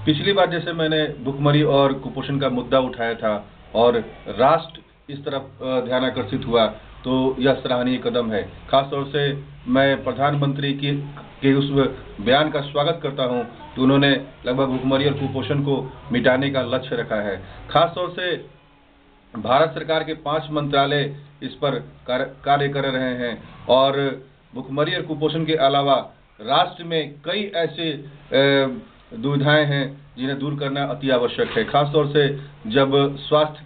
पिछली बार जैसे मैंने भुखमरी और कुपोषण का मुद्दा उठाया था और राष्ट्र इस तरफ ध्यान आकर्षित हुआ, तो यह सराहनीय कदम है। खास तौर से मैं प्रधानमंत्री के उस बयान का स्वागत करता हूं कि उन्होंने लगभग भुखमरी और कुपोषण को मिटाने का लक्ष्य रखा है। खास तौर से भारत सरकार के 5 मंत्रालय इस पर कार्य कर रहे हैं और भुखमरी और कुपोषण के अलावा राष्ट्र में कई ऐसे दुविधाएं हैं जिन्हें दूर करना अति आवश्यक है। खासतौर से जब स्वास्थ्य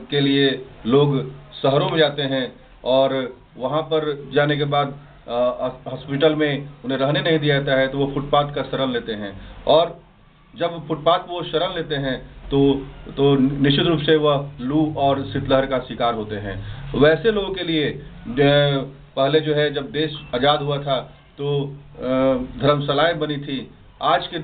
के लिए लोग शहरों में जाते हैं और वहां पर जाने के बाद हॉस्पिटल में उन्हें रहने नहीं दिया जाता है, तो वो फुटपाथ का शरण लेते हैं और जब फुटपाथ वो शरण लेते हैं तो निश्चित रूप से वह लू और शीतलहर का शिकार होते हैं। वैसे लोगों के लिए पहले जो है, जब देश आज़ाद हुआ था तो धर्मशालाएं बनी थी। आज के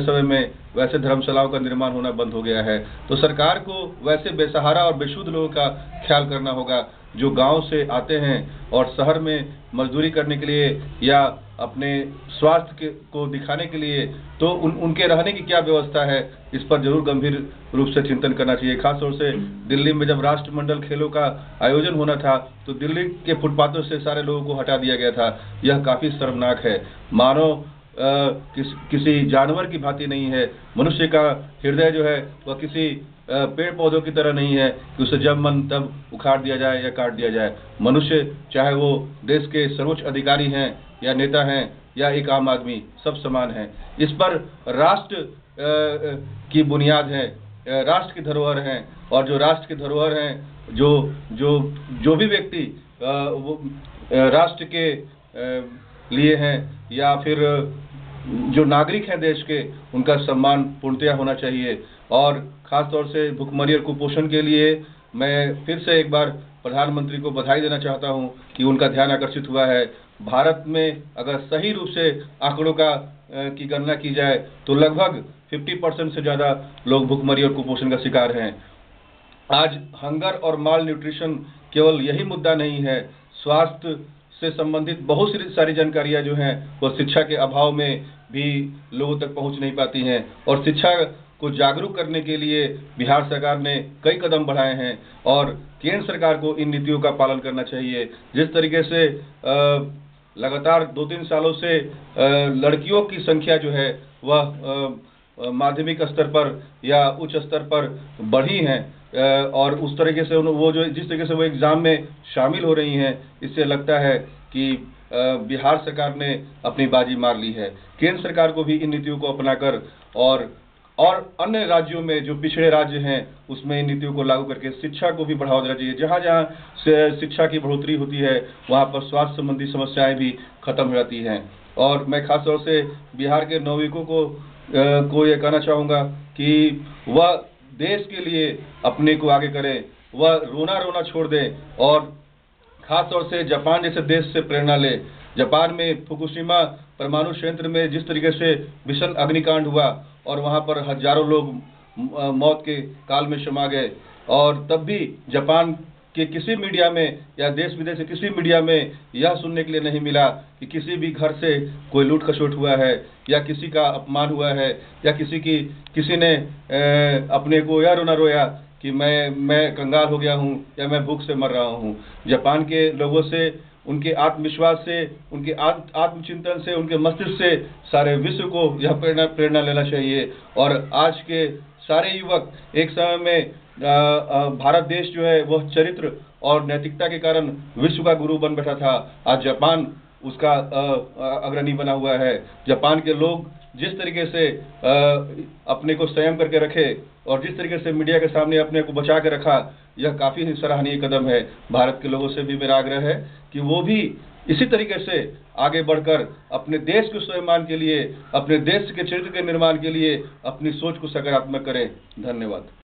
समय में वैसे धर्मशालाओं का निर्माण होना बंद हो गया है। तो सरकार को वैसे बेसहारा और बेशुद्ध लोगों का ख्याल करना होगा जो गांव से आते हैं और शहर में मजदूरी करने के लिए या अपने स्वास्थ्य को दिखाने के लिए, तो उनके रहने की क्या व्यवस्था है, इस पर जरूर गंभीर रूप से चिंतन करना चाहिए। खासतौर से दिल्ली में जब राष्ट्रमंडल खेलों का आयोजन होना था तो दिल्ली के फुटपाथों से सारे लोगों को हटा दिया गया था। यह काफी शर्मनाक है। मानो किसी जानवर की भांति नहीं है। मनुष्य का हृदय जो है वह किसी पेड़ पौधों की तरह नहीं है कि उसे जब मन तब उखाड़ दिया जाए या काट दिया जाए। मनुष्य, चाहे वो देश के सर्वोच्च अधिकारी हैं या नेता हैं या एक आम आदमी, सब समान हैं। इस पर राष्ट्र की बुनियाद है, राष्ट्र की धरोहर है और जो राष्ट्र की धरोहर हैं, जो भी व्यक्ति राष्ट्र के लिए हैं या फिर जो नागरिक हैं देश के, उनका सम्मान पूर्णतया होना चाहिए। और खास तौर से भुखमरी और कुपोषण के लिए मैं फिर से एक बार प्रधानमंत्री को बधाई देना चाहता हूं कि उनका ध्यान आकर्षित हुआ है। भारत में अगर सही रूप से आंकड़ों की गणना की जाए तो लगभग 50% से ज़्यादा लोग भुखमरी और कुपोषण का शिकार हैं। आज हंगर और माल न्यूट्रिशन केवल यही मुद्दा नहीं है। स्वास्थ्य से संबंधित बहुत सारी जानकारियां जो हैं वो शिक्षा के अभाव में भी लोगों तक पहुंच नहीं पाती हैं और शिक्षा को जागरूक करने के लिए बिहार सरकार ने कई कदम बढ़ाए हैं और केंद्र सरकार को इन नीतियों का पालन करना चाहिए। जिस तरीके से लगातार 2-3 सालों से लड़कियों की संख्या जो है वह माध्यमिक स्तर पर या उच्च स्तर पर बढ़ी है और उस तरीके से वो जो जिस तरीके से वो एग्जाम में शामिल हो रही हैं, इससे लगता है कि बिहार सरकार ने अपनी बाजी मार ली है। केंद्र सरकार को भी इन नीतियों को अपनाकर और अन्य राज्यों में जो पिछड़े राज्य हैं उसमें इन नीतियों को लागू करके शिक्षा को भी बढ़ावा देना चाहिए। जहाँ जहाँ शिक्षा की बढ़ोतरी होती है वहाँ पर स्वास्थ्य संबंधी समस्याएं भी खत्म हो जाती हैं। और मैं खास तौर से बिहार के नवयुवकों को ये कहना चाहूँगा कि वह देश के लिए अपने को आगे करें, वह रोना छोड़ दें और खास तौर से जापान जैसे देश से प्रेरणा ले। जापान में फुकुशिमा परमाणु संयंत्र में जिस तरीके से भीषण अग्निकांड हुआ और वहां पर हजारों लोग मौत के काल में समा गए और तब भी जापान के किसी मीडिया में या देश विदेश के किसी मीडिया में यह सुनने के लिए नहीं मिला कि किसी भी घर से कोई लूट खसोट हुआ है या किसी का अपमान हुआ है या किसी ने अपने को यह रोना रोया कि मैं कंगाल हो गया हूँ या मैं भूख से मर रहा हूँ। जापान के लोगों से, उनके आत्मविश्वास से, उनके आत्मचिंतन से, उनके मस्तिष्क से सारे विश्व को यह प्रेरणा लेना चाहिए। और आज के सारे युवक एक समय में भारत देश जो है वह चरित्र और नैतिकता के कारण विश्व का गुरु बन बैठा था। आज जापान उसका अग्रणी बना हुआ है। जापान के लोग जिस तरीके से अपने को संयम करके रखे और जिस तरीके से मीडिया के सामने अपने को बचा के रखा, यह काफ़ी सराहनीय कदम है। भारत के लोगों से भी मेरा आग्रह है कि वो भी इसी तरीके से आगे बढ़कर अपने देश के स्वाभिमान के लिए, अपने देश के चरित्र के निर्माण के लिए अपनी सोच को सकारात्मक करें। धन्यवाद।